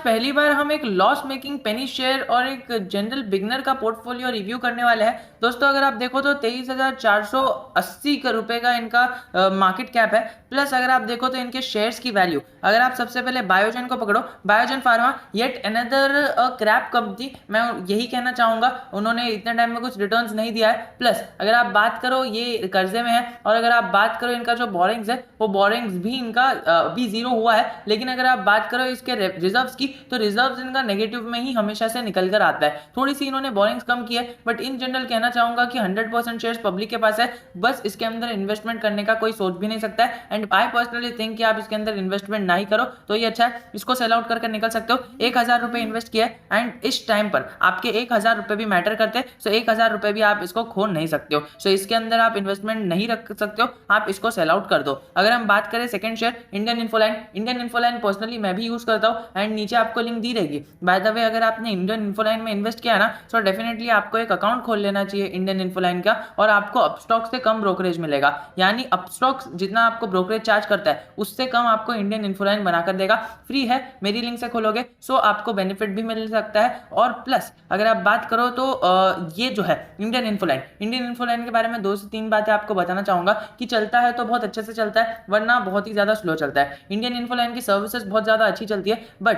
पहली बार हम एक लॉस मेकिंग पेनी शेयर और एक जनरल बिगनर का पोर्टफोलियो रिव्यू करने वाले हैं। दोस्तों अगर आप देखो तो 23,480 रुपए का इनका मार्केट कैप है। प्लस अगर आप देखो तो इनके शेयर्स की वैल्यू, अगर आप सबसे पहले बायोजन को पकड़ो, Biogen pharma yet another crap company, मैं यही कहना चाहूंगा, उन्होंने इतने टाइम में कुछ रिटर्न्स नहीं दिया है। प्लस अगर आप बात करो ये कर्जे में है, और अगर आप बात करो इनका जो बोरिंग्स है वो बोरिंग्स भी इनका भी जीरो हुआ है। लेकिन अगर आप बात करो इसके रिजर्व्स की, तो रिजर्व्स इनका नेगेटिव में ही हमेशा से निकल कर आता है। थोड़ी सी इन्होंने बोरिंग्स कम की है, बट इन जनरल कहना चाहूंगा कि 100% शेयर्स पब्लिक के पास है। बस इसके अंदर इन्वेस्टमेंट करने का कोई सोच भी नहीं सकता है। एंड आई पर्सनली थिंक कि आप इसके अंदर इन्वेस्टमेंट नहीं करो तो ये अच्छा है, इसको सेल आउट करके निकल सकते हो। 1,000 रुपए इन्वेस्ट किया है एंड इस टाइम पर आपके 1,000 रुपए भी मैटर करते हैं। सो 1,000 रुपए भी आप इसको खो नहीं सकते हो। सो इसके अंदर आप इन्वेस्टमेंट नहीं रख सकते हो, आप इसको सेल आउट कर दो। अगर हम बात करें second share Indian Infoline, Indian Infoline personally मैं भी यूज करता हूं एंड नीचे आपको लिंक दी रहेगी। बाय द वे अगर आपने इंडियन इन्फोलाइन में इन्वेस्ट किया है ना, तो डेफिनेटली आपको एक अकाउंट खोल लेना चाहिए इंडियन इन्फोलाइन का, और आपको अपस्टॉक से कम ब्रोकरेज मिलेगा। यानी अपस्टॉक जितना आपको ब्रोकरेज चार्ज करता है उससे कम आपको इंडियन इन्फोलाइन बनाकर देगा। फ्री है, मेरी लिंक से खोलोगे सो आपको बेनिफिट भी मिल सकता है। और प्लस अगर आप बात करो तो ये जो है इंडियन इन्फोलाइन, इंडियन इन्फोलाइन के बारे में 2 से 3 बातें आपको बताना चाहूंगा कि चलता है तो बहुत अच्छे से चलता है, वरना बहुत ही ज्यादा स्लो चलता है। इंडियन इन्फोलाइन की सर्विसेज बहुत ज्यादा अच्छी चलती है, बट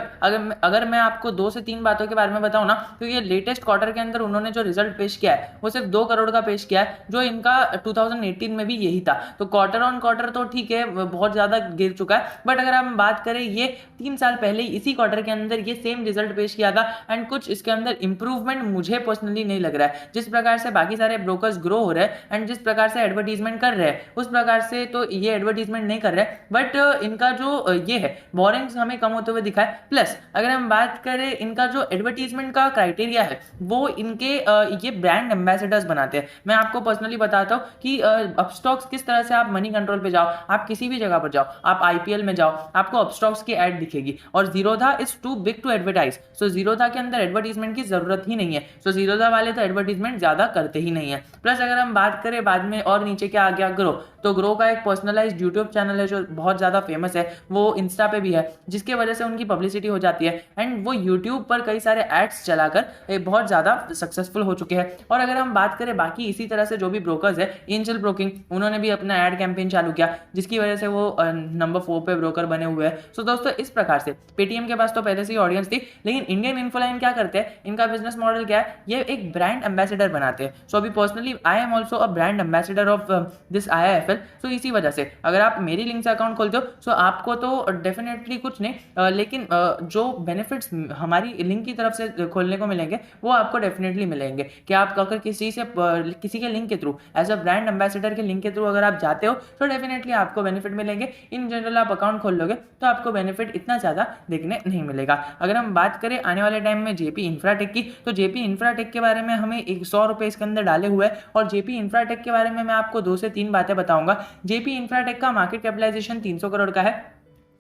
अगर मैं आपको 2 से 3 बातों के बारे में बताऊं ना, तो ये लेटेस्ट क्वार्टर के अंदर उन्होंने जो रिजल्ट पेश किया है वो सिर्फ 2 करोड़ का पेश किया है, जो इनका 2018 में भी यही था। तो क्वार्टर ऑन क्वार्टर तो ठीक है बहुत ज्यादा गिर चुका है, बट अगर हम बात करें ये 3 साल पहले इसी क्वार्टर के अंदर ये सेम रिजल्ट पेश किया था एंड कुछ इसके अंदर इंप्रूवमेंट मुझे पर्सनली नहीं लग रहा है। जिस प्रकार से बाकी सारे ब्रोकर्स ग्रो हो रहे हैं एंड जिस प्रकार से एडवर्टीजमेंट कर रहे हैं उस प्रकार से तो ये एडवर्टीजमेंट नहीं कर रहे हैं, बट इनका जो ये है बोरिंग्स हमें कम होते हुए दिखा है। प्लस अगर हम बात करें इनका जो एडवर्टीजमेंट का क्राइटेरिया है वो इनके ये ब्रांड एम्बेसडर्स बनाते हैं। मैं आपको पर्सनली बताता हूँ कि अपस्टॉक्स किस तरह से आप मनी कंट्रोल पे जाओ, आप किसी भी जगह पर जाओ, आप आईपीएल में जाओ, आपको अपस्टॉक्स की एड दिखेगी। और Zerodha is too big to advertise, so Zerodha के अंदर एडवर्टीजमेंट की जरूरत ही नहीं है। सो जीरोधा वाले तो एडवर्टीजमेंट ज्यादा करते ही नहीं है। प्लस अगर हम बात करें बाद में और नीचे क्या आ गया, ग्रो, तो ग्रो का एक पर्सनलाइज्ड यूट्यूब चैनल है जो बहुत ज्यादा फेमस है, वो इंस्टा पे भी है, जिसकी वजह से उनकी पब्लिसिटी हो जाती है एंड वो यूट्यूब पर कई सारे एड्स चलाकर बहुत ज्यादा सक्सेसफुल हो चुके हैं। और अगर हम बात करें बाकी इसी तरह से जो भी ब्रोकर्स है, एंजल ब्रोकिंग, उन्होंने भी अपना एड कैंपेन चालू किया जिसकी वजह से वो नंबर 4 पे ब्रोकर बने हुए हैं। सो दोस्तों इस प्रकार से पेटीएम के पास तो पहले से ही ऑडियंस थी, लेकिन इंडियन इन्फोलाइन क्या करते हैं, इनका बिजनेस मॉडल क्या है, ये एक ब्रांड एम्बेसडर बनाते हैं। सो अभी personally I am also a brand ambassador of this IIFL। सो इसी वजह से अगर आप मेरी लिंक से अकाउंट खोलते हो सो आपको तो डेफिनेटली कुछ नहीं, लेकिन जो बेनिफिट्स हमारी लिंक की तरफ से खोलने को मिलेंगे वो आपको डेफिनेटली मिलेंगे। कि आप अगर किसी के लिंक के थ्रू, एज अ ब्रांड एम्बेसडर के लिंक के थ्रू अगर आप जाते हो तो डेफिनेटली आपको बेनिफिट मिलेंगे। इन जनरल आप अकाउंट खोल लोगे तो आपको बेनिफिट इतना ज़्यादा देखने नहीं मिलेगा। अगर हम बात करें आने वाले टाइम में जेपी इंफ्राटेक की, तो जेपी इंफ्राटेक के बारे में हमें 100 रुपये इसके अंदर डाले हुए हैं, और जेपी इंफ्राटेक के बारे में मैं आपको 2 से 3 बातें बताऊंगा। जेपी इंफ्राटेक का मार्केट कैपिटलाइजेशन 300 करोड़ का है,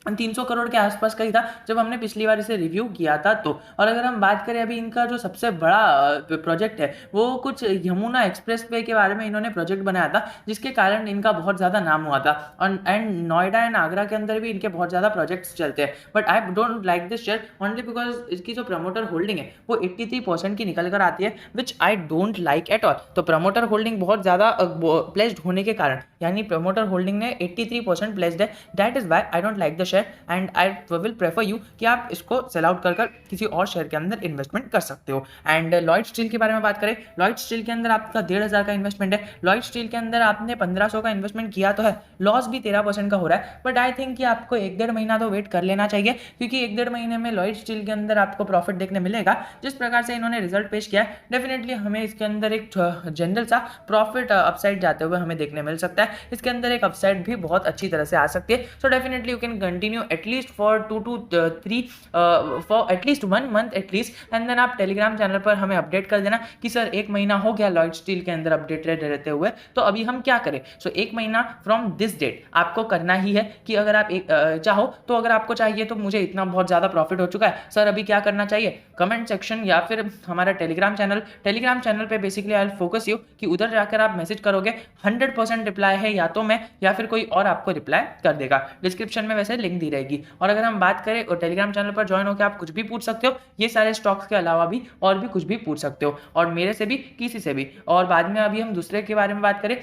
300 करोड़ के आसपास का ही था जब हमने पिछली बार इसे रिव्यू किया था। तो और अगर हम बात करें अभी इनका जो सबसे बड़ा प्रोजेक्ट है वो कुछ यमुना एक्सप्रेस वे के बारे में इन्होंने प्रोजेक्ट बनाया था, जिसके कारण इनका बहुत ज़्यादा नाम हुआ था। एंड नोएडा एंड आगरा के अंदर भी इनके बहुत ज़्यादा प्रोजेक्ट्स चलते हैं, but I don't like this share only because इसकी जो प्रमोटर होल्डिंग है वो 83% की निकल कर आती है, which I don't like at all. तो प्रमोटर होल्डिंग बहुत ज़्यादा प्लेस्ड होने के कारण, यानी प्रमोटर होल्डिंग ने 83% प्लेस्ड है, that is why I don't like the share and I will prefer you कि आप इसको सेल आउट कर किसी और शेयर के अंदर इन्वेस्टमेंट कर सकते हो। एंड लॉयड स्टील के बारे में बात करें, लॉयड स्टील के अंदर आपका 1,500 का इन्वेस्टमेंट है। लॉयड स्टील के अंदर आपने 1500 का इन्वेस्टमेंट किया तो है, लॉस भी 13% का हो रहा है, बट आई थिंक कि आपको 1-1.5 महीना तो वेट कर लेना चाहिए, क्योंकि 1-1.5 महीने में लॉयड स्टील के अंदर आपको प्रॉफिट देखने मिलेगा। जिस प्रकार से इन्होंने रिजल्ट पेश किया है डेफिनेटली हमें इसके अंदर एक जनरल सा प्रॉफिट अपसाइड जाते हुए हमें देखने मिल सकता है। इसके अंदर एक अपसाइड भी बहुत अच्छी तरह से आ सकती है। So definitely you can continue at least for 2 to 3 for at least 1 month at least, and then आप टेलीग्राम चैनल पर हमें अपडेट कर देना कि सर 1 महीना हो गया लॉयड स्टील के अंदर अपडेटेड रहते हुए, तो अभी हम क्या करें। सो 1 महीना फ्रॉम दिस डेट आपको करना ही है कि अगर आप चाहो तो, अगर आपको चाहिए तो मुझे इतना बहुत ज़्यादा प्रॉफिट हो चुका है सर, अभी क्या करना चाहिए, कमेंट सेक्शन या फिर हमारा टेलीग्राम चैनल पे basically I will focus you कि उधर जाकर आप मैसेज करोगे, 100% रिप्लाई है या तो मैं या फिर कोई और आपको रिप्लाई कर देगा। डिस्क्रिप्शन में वैसे लिंक दी रहेगी। और अगर हम बात करें टेलीग्राम चैनल पर ज्वाइन होकर आप कुछ भी पूछ सकते हो, ये सारे स्टॉक्स के अलावा भी और भी कुछ भी पूछ सकते हो, और मेरे से भी किसी से भी। और बाद में अभी हम दूसरे के बारे में बात करें,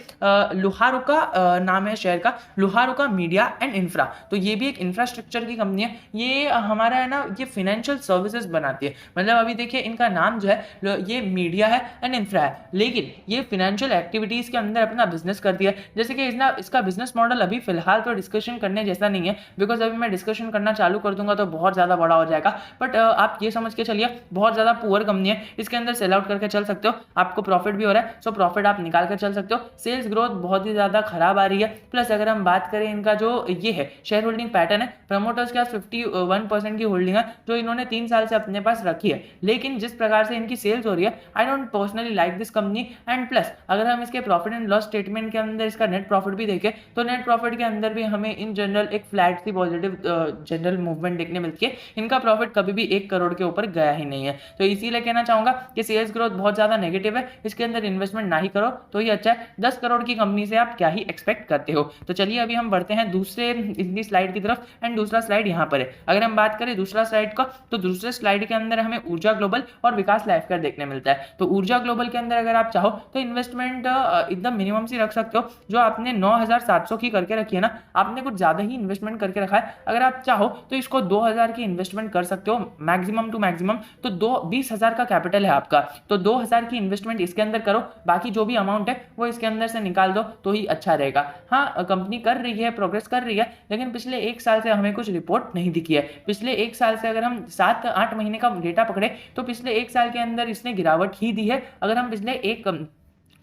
लुहारुका नाम है शेयर का, लुहारुका मीडिया एंड इंफ्रा। तो ये भी एक इंफ्रास्ट्रक्चर की कंपनी है। ये हमारा है ना, ये फाइनेंशियल सर्विसेज बनाती है। मतलब अभी देखिए इनका नाम जो है ये मीडिया है एंड इंफ्रा है, लेकिन ये फाइनेंशियल एक्टिविटीज के अंदर अपना बिजनेस करती है। जैसे कि इसका बिजनेस मॉडल अभी फिलहाल तो डिस्कशन करने जैसा नहीं है, बिकॉज अभी मैं डिस्कशन करना चालू कर दूंगा तो बहुत ज़्यादा बड़ा हो जाएगा। बट आप ये समझ के चलिए बहुत ज़्यादा पुअर कंपनी है, इसके अंदर सेल आउट करके चल सकते हो, आपको प्रॉफिट भी हो रहा है, सो प्रॉफिट आप निकाल कर चल सकते हो। सेल्स ग्रोथ बहुत ही ज़्यादा खराब आ रही है। प्लस अगर हम बात करें इनका जो ये है शेयर होल्डिंग पैटर्न है, प्रमोटर्स के पास 51% की होल्डिंग है जो इन्होंने 3 साल से अपने पास रखी है। लेकिन जिस प्रकार से इनकी सेल्स हो रही है, I don't personally like this company. And plus अगर हम इसके प्रॉफिट एंड लॉस स्टेटमेंट के अंदर इसका नेट प्रॉफिट भी देखें, तो नेट प्रॉफिट के अंदर भी हमें इन जनरल एक फ्लैट सी पॉजिटिव जनरल मूवमेंट देखने मिलती है। इनका प्रॉफिट कभी भी 1 करोड़ के ऊपर गया ही नहीं है। तो इसीलिए कहना चाहूंगा कि सेल्स ग्रोथ बहुत ज्यादा नेगेटिव है, इसके अंदर इन्वेस्टमेंट ना ही करो तो ही अच्छा है। 10 करोड़ की कंपनी से आप क्या ही एक्सपेक्ट करते हो। तो चलिए अभी हम बढ़ते हैं दूसरे इनकी स्लाइड की तरफ। एंड दूसरा स्लाइड यहाँ पर है। अगर हम बात करें दूसरा स्लाइड का, तो दूसरे स्लाइड के अंदर हमें ऊर्जा ग्लोबल और विकास लाइफकेयर देखने मिलता है। तो ऊर्जा ग्लोबल के अंदर अगर आप चाहो तो इन्वेस्टमेंट एकदम मिनिमम सी रख सकते हो। जो आपने 9700 की करके रखी है ना, आपने कुछ ज्यादा ही इन्वेस्टमेंट करके रखा है। अगर आप चाहो तो इसको 2000 की इन्वेस्टमेंट कर सकते हो, मैक्सिमम टू मैक्सिमम। तो 20,000 का कैपिटल है आपका, तो 2000 की इन्वेस्टमेंट इसके अंदर करो, बाकी जो भी अमाउंट है वो इसके अंदर से निकाल दो तो ही अच्छा रहेगा। हाँ, कंपनी कर रही है, प्रोग्रेस कर रही है, लेकिन पिछले 1 साल से हमें कुछ रिपोर्ट नहीं दिखी है। पिछले 1 साल से अगर हम 7-8 महीने का डेटा पकड़े तो पिछले 1 साल के अंदर इसने गिरावट ही दी है। अगर हम पिछले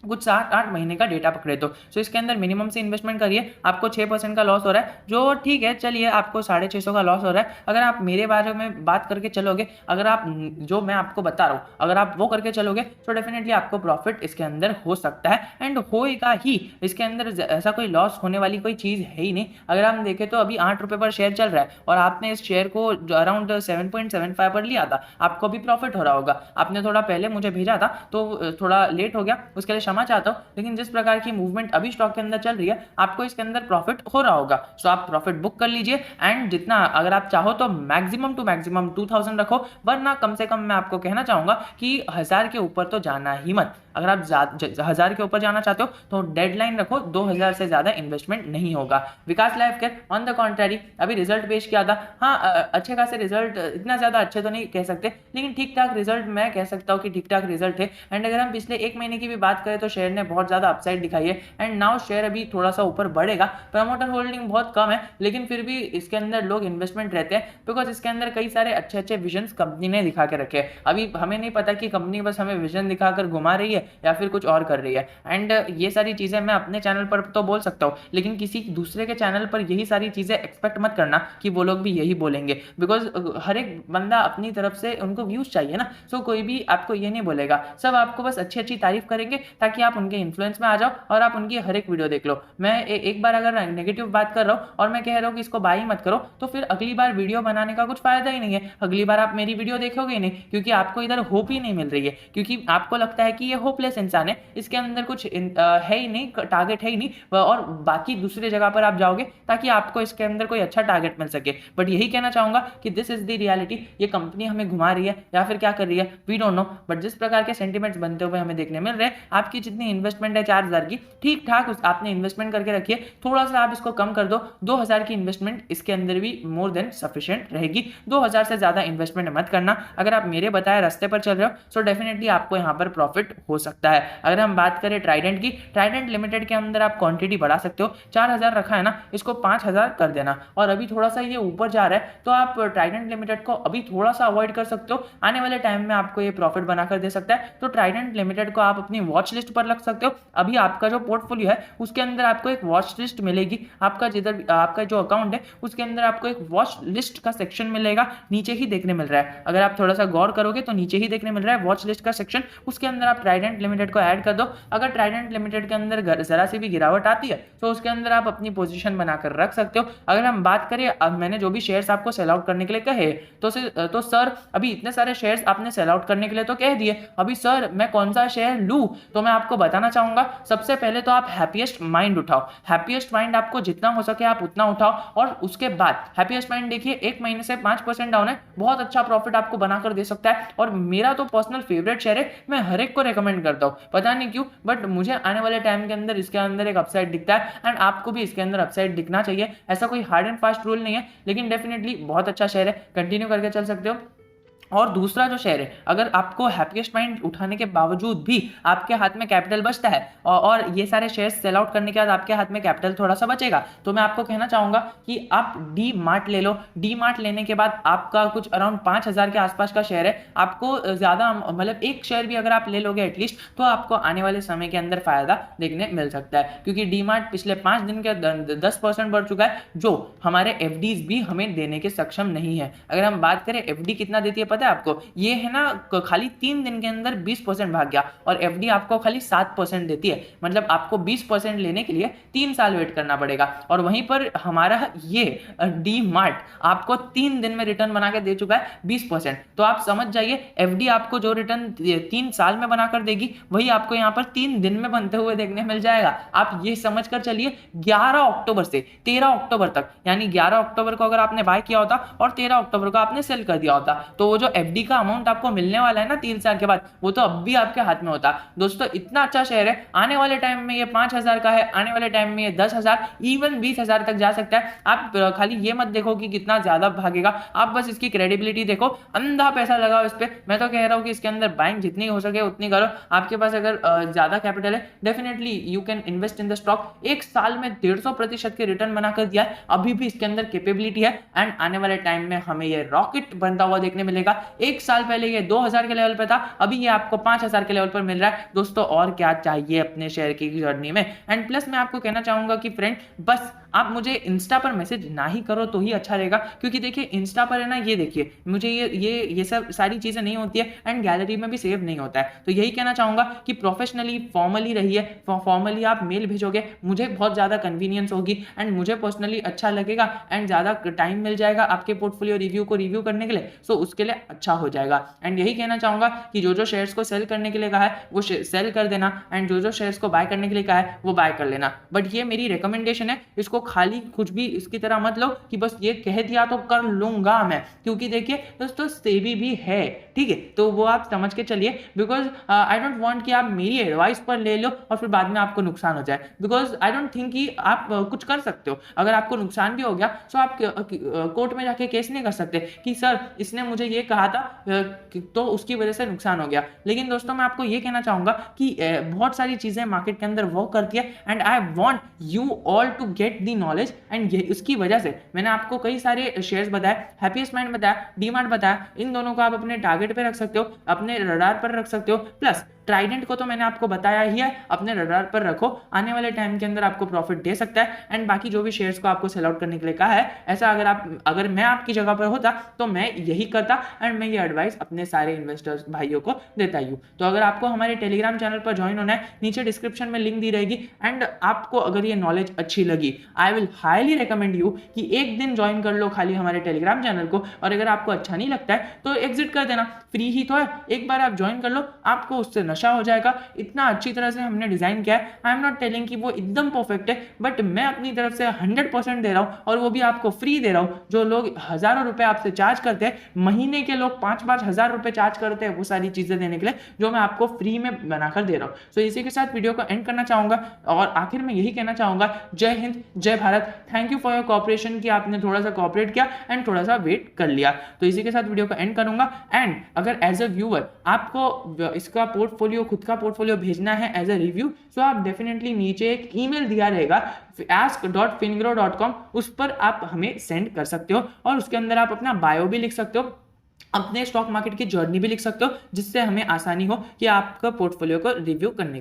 कुछ 7-8 महीने का डेटा पकड़े तो इसके अंदर मिनिमम से इन्वेस्टमेंट करिए। आपको 6% का लॉस हो रहा है, जो ठीक है, चलिए आपको 650 का लॉस हो रहा है। अगर आप मेरे बारे में बात करके चलोगे, अगर आप जो मैं आपको बता रहा हूँ अगर आप वो करके चलोगे तो डेफिनेटली आपको प्रॉफिट इसके अंदर हो सकता है एंड होएगा ही। इसके अंदर ऐसा कोई लॉस होने वाली कोई चीज़ है ही नहीं। अगर हम देखें तो अभी 8 रुपये पर शेयर चल रहा है और आपने इस शेयर को अराउंड 7.75 पर लिया था, आपको भी प्रॉफिट हो रहा होगा। आपने थोड़ा पहले मुझे भेजा था तो थोड़ा लेट हो गया, उसके लिए क्षमा चाहता हूं, लेकिन जिस प्रकार की मूवमेंट अभी स्टॉक के अंदर चल रही है, आपको इसके अंदर प्रॉफिट हो रहा होगा। सो आप प्रॉफिट बुक कर लीजिए एंड जितना अगर आप चाहो तो मैक्सिमम टू मैक्सिमम 2000 रखो, वरना कम से कम मैं आपको कहना चाहूंगा कि 1000 के ऊपर तो जाना ही मत। अगर आप 1000 के ऊपर जाना चाहते हो तो डेडलाइन रखो, 2000 से ज्यादा इन्वेस्टमेंट नहीं होगा। विकास लाइफकेयर ऑन द कॉन्ट्ररी अभी रिजल्ट पेश किया था। हाँ, अच्छे खासे रिजल्ट, इतना ज्यादा अच्छे तो नहीं कह सकते, लेकिन ठीक ठाक रिजल्ट मैं कह सकता हूँ कि ठीक ठाक रिजल्ट है। एंड अगर हम पिछले 1 महीने की भी बात करें तो शेयर ने बहुत ज्यादा अपसाइड दिखाई है एंड नाउ शेयर अभी थोड़ा सा ऊपर बढ़ेगा। प्रमोटर होल्डिंग बहुत कम है, लेकिन फिर भी इसके अंदर लोग इन्वेस्टमेंट रहते हैं, बिकॉज इसके अंदर कई सारे अच्छे अच्छे विजन कंपनी ने दिखा के रखे हैं। अभी हमें नहीं पता कि कंपनी बस हमें विजन दिखाकर घुमा रही है या फिर कुछ और कर रही है। एंड ये सारी चीजें मैं अपने चैनल पर तो बोल सकता हूँ, लेकिन किसी दूसरे के चैनल पर यही सारी चीजें एक्सपेक्ट मत करना कि वो लोग भी यही बोलेंगे, बिकॉज हर एक बंदा अपनी तरफ से उनको व्यूज चाहिए ना। सो कोई भी आपको ये नहीं बोलेगा, सब आपको बस अच्छी अच्छी तारीफ करेंगे ताकि आप उनके इन्फ्लुएंस में आ जाओ और आप उनकी हर एक वीडियो देख लो। मैं एक बार अगर नेगेटिव बात कर रहा हूँ और मैं कह रहा हूँ कि इसको बाई मत करो, तो फिर अगली बार वीडियो बनाने का कुछ फायदा ही नहीं है। अगली बार आप मेरी वीडियो देखोगे ही नहीं, क्योंकि आपको इधर होप ही नहीं मिल रही है, क्योंकि आपको लगता है कि ये होपलेस इंसान है, इसके अंदर कुछ है ही नहीं, टारगेट है ही नहीं, और बाकी दूसरी जगह पर आप जाओगे ताकि आपको इसके अंदर कोई अच्छा टारगेट मिल सके। बट यही कहना चाहूंगा कि दिस इज द रियलिटी। ये कंपनी हमें घुमा रही है या फिर क्या कर रही है, वी डोंट नो, बट जिस प्रकार के सेंटिमेंट्स बनते हुए हमें देखने मिल रहे हैं, आपकी जितनी इन्वेस्टमेंट है 4000 की, ठीक ठाक आपने इन्वेस्टमेंट करके रखी है, थोड़ा सा आप इसको कम कर दो, 2000 की इन्वेस्टमेंट इसके अंदर भी मोर देन सफिशिएंट रहेगी। 2000 से ज्यादा इन्वेस्टमेंट मत करना। अगर आप मेरे बताए रास्ते पर चल रहे हो सो डेफिनेटली आपको यहाँ पर प्रॉफिट हो सकता है। अगर हम बात करें ट्राइडेंट की, ट्राइडेंट लिमिटेड के अंदर आप क्वांटिटी बढ़ा सकते हो। 4000 रखा है ना, इसको 5000 कर देना, और अभी थोड़ा सा ये ऊपर जा रहा है तो आप ट्राइडेंट लिमिटेड को अभी थोड़ा सा अवॉइड कर सकते हो। आने वाले टाइम में आपको ये प्रॉफिट बनाकर दे सकता है, तो ट्राइडेंट लिमिटेड को आप अपनी वॉच लिस्ट पर रख सकते हो। अभी आपका जो पोर्टफोलियो है उसके अंदर आपको एक वॉच लिस्ट मिलेगी। आपका जिधर आपका जो अकाउंट है उसके अंदर आपको एक वॉच लिस्ट का सेक्शन मिलेगा, नीचे ही देखने मिल रहा है। अगर आप थोड़ा सा गौर करोगे तो नीचे ही देखने मिल रहा है वॉच लिस्ट का सेक्शन, उसके अंदर आप ट्राइडेंट ट्राइडेंट लिमिटेड को ऐड कर दो। अगर ट्राइडेंट लिमिटेड के अंदर जरा सी भी गिरावट आती है तो उसके अंदर आप अपनी पोजीशन बनाकर रख सकते हो। अगर हम बात करें, अब मैंने जो भी शेयर्स आपको सेल आउट करने के लिए कहे तो सर अभी इतने सारे शेयर्स आपने सेल आउट करने के लिए तो कह दिए, अभी सर मैं कौन सा शेयर लूं? तो मैं आपको बताना चाहूंगा, सबसे पहले तो आप हैप्पीएस्ट माइंड उठाओ। हैप्पीएस्ट माइंड आपको जितना हो सके आप उतना उठाओ, और उसके बाद हैप्पीएस्ट माइंड देखिए 1 महीने से 5% डाउन है, बहुत अच्छा प्रॉफिट आपको बनाकर दे सकता है, और मेरा तो पर्सनल फेवरेट शेयर है, मैं हर एक को रेकमेंड करता हूँ, पता नहीं क्यों, बट मुझे आने वाले टाइम के अंदर इसके अंदर एक अपसाइड दिखता है, एंड आपको भी इसके अंदर अपसाइड दिखना चाहिए। ऐसा कोई हार्ड एंड फास्ट रूल नहीं है, लेकिन डेफिनेटली बहुत अच्छा शेयर है, कंटिन्यू करके चल सकते हो। और दूसरा जो शेयर है, अगर आपको हैप्पीएस्ट माइंड उठाने के बावजूद भी आपके हाथ में कैपिटल बचता है और ये सारे शेयर्स सेल आउट करने के बाद आपके हाथ में कैपिटल थोड़ा सा बचेगा, तो मैं आपको कहना चाहूंगा कि आप डी मार्ट ले लो। डी मार्ट लेने के बाद आपका कुछ अराउंड 5,000 के आसपास का शेयर है, आपको ज्यादा मतलब एक शेयर भी अगर आप ले लोगे एटलीस्ट, तो आपको आने वाले समय के अंदर फायदा देखने मिल सकता है, क्योंकि डी मार्ट पिछले 5 दिन के 10% बढ़ चुका है, जो हमारे एफडीज भी हमें देने के सक्षम नहीं है। अगर हम बात करें एफडी कितना देती है पता है आपको, ये है ना खाली 3 दिन के अंदर 20% भाग गया, और एफडी आपको खाली 7% देती है, मतलब आपको 20% लेने के लिए 3 साल वेट करना पड़ेगा। और वहीं पर हमारा ये डी मार्ट आपको 3 दिन में रिटर्न बना के दे चुका है 20%। तो आप समझ जाइए, एफडी आपको जो रिटर्न 3 साल में बनाकर देगी, वही आपको यहाँ पर 3 दिन में बनते हुए देखने मिल जाएगा। आप ये समझ कर चलिए 11 अक्टूबर से 13 अक्टूबर तक, यानी 11 अक्टूबर को अगर आपने बाय किया होता और 13 अक्टूबर को आपने सेल कर दिया होता, तो वो जो एफडी का अमाउंट आपको मिलने वाला है ना 3 साल के बाद, वो तो अब भी आपके हाथ में होता। दोस्तों इतना अच्छा शेयर है, आने वाले टाइम में ये 5,000 का है, आने वाले टाइम में ये 10,000 इवन 20,000 तक जा सकता है। आप खाली ये मत देखो कि कितना ज्यादा भागेगा, आप बस इसकी क्रेडिबिलिटी देखो, अंधा पैसा लगाओ इस पे। मैं तो कह रहा हूँ कि इसके अंदर बाइंग जितनी हो सके उतनी करो। आपके पास अगर ज्यादा कैपिटल है, definitely you can invest in the stock. एक साल में 150% के रिटर्न बनाकर दिया है, अभी भी इसके अंदर कैपेबिलिटी है, एंड आने वाले टाइम में हमें ये रॉकेट बनता हुआ देखने मिलेगा। एक साल पहले ये 2,000 के लेवल पे था, अभी ये आपको 5,000 के लेवल पर मिल रहा है। दोस्तों और क्या चाहिए अपने शेयर की जर्नी में। एंड प्लस मैं आपको कहना चाहूंगा कि फ्रेंड, बस आप मुझे इंस्टा पर मैसेज ना ही करो तो ही अच्छा रहेगा, क्योंकि देखिए इंस्टा पर है ना, ये देखिए मुझे ये सब सारी चीजें नहीं होती है, एंड गैलरी में भी सेव नहीं होता है। तो यही कहना चाहूंगा कि प्रोफेशनली फॉर्मली रहिए। फॉर्मली आप मेल भेजोगे, मुझे बहुत ज्यादा कन्वीनियंस होगी, एंड मुझे पर्सनली अच्छा लगेगा, एंड ज्यादा टाइम मिल जाएगा आपके पोर्टफोलियो रिव्यू को रिव्यू करने के लिए, सो उसके लिए अच्छा हो जाएगा। एंड यही कहना चाहूंगा कि जो शेयर्स को सेल करने के लिए कहा है वो सेल कर देना, एंड जो शेयर्स को बाय करने के लिए कहा है वो बाय कर लेना। बट ये मेरी रिकमेंडेशन है, इसको खाली कुछ भी इसकी तरह मत लो कि बस ये कह दिया तो कर लूंगा मैं, क्योंकि देखिए दोस्तों सेबी भी है, ठीक है, तो वो आप समझ के चलिए। बिकॉज आई डोंट वांट कि आप मेरी एडवाइस पर ले लो और फिर बाद में आपको नुकसान हो जाए, बिकॉज आई डोंट थिंक कि आप कुछ कर सकते हो। अगर आपको नुकसान भी हो गया तो आप कोर्ट में जाके केस नहीं कर सकते कि सर इसने मुझे ये कहा था तो उसकी वजह से नुकसान हो गया। लेकिन दोस्तों मैं आपको ये कहना चाहूंगा कि बहुत सारी चीजें मार्केट के अंदर वर्क करती है, and I want you all to get the knowledge. And ये उसकी वजह से मैंने आपको कई सारे शेयर्स बताए, हैप्पीएस्ट माइंड बताया, डीमार्ट बताया, इन दोनों को आप अपने टारगेट पे रख सकते हो, अपने रडार पर रख सकते हो। प्लस ट्राइडेंट को तो मैंने आपको बताया ही है, अपने रडार पर रखो, आने वाले टाइम के अंदर आपको प्रॉफिट दे सकता है। एंड बाकी जो भी शेयर्स को आपको सेल आउट करने के लिए कहा है, ऐसा अगर मैं आपकी जगह पर होता तो मैं यही करता, एंड मैं ये एडवाइस अपने सारे इन्वेस्टर्स भाइयों को देता ही हूँ। तो अगर आपको हमारे टेलीग्राम चैनल पर ज्वाइन होना है, नीचे डिस्क्रिप्शन में लिंक दी रहेगी, एंड आपको अगर ये नॉलेज अच्छी लगी, I will highly recommend you कि एक दिन ज्वाइन कर लो खाली हमारे टेलीग्राम चैनल को, और अगर आपको अच्छा नहीं लगता है तो एग्जिट कर देना, फ्री ही तो है, एक बार आप ज्वाइन कर लो, आपको उससे नशा हो जाएगा। इतना अच्छी तरह से हमने डिजाइन किया है, आई एम नॉट टेलिंग कि वो एकदम परफेक्ट है, बट मैं अपनी तरफ से 100% दे रहा हूँ, और वो भी आपको फ्री दे रहा हूँ। जो लोग हजारों रुपए आपसे चार्ज करते हैं, महीने के लोग 5-5 हजार रुपए चार्ज करते हैं वो सारी चीजें देने के लिए, जो मैं आपको फ्री में बनाकर दे रहा हूँ। सो इसी के साथ वीडियो को एंड करना चाहूंगा, और आखिर में यही कहना चाहूंगा, जय हिंद जय Bharat. Thank you for your cooperation कि आपने थोड़ा सा कोऑपरेट किया एंड थोड़ा सा वेट कर लिया। तो इसी के साथ वीडियो को एंड करूंगा। एंड अगर एज अ व्यूअर आपको इसका पोर्टफोलियो, खुद का पोर्टफोलियो भेजना है एज अ रिव्यू, सो आप डेफिनेटली नीचे एक ईमेल दिया रहेगा ask.fingrow.com, उस पर आप हमें सेंड कर सकते हो, और उसके अंदर आप अपना बायो भी लिख सकते हो, अपने स्टॉक मार्केट की जर्नी भी लिख सकते हो, जिससे हमें आसानी हो कि आपका पोर्टफोलियो को रिव्यू करने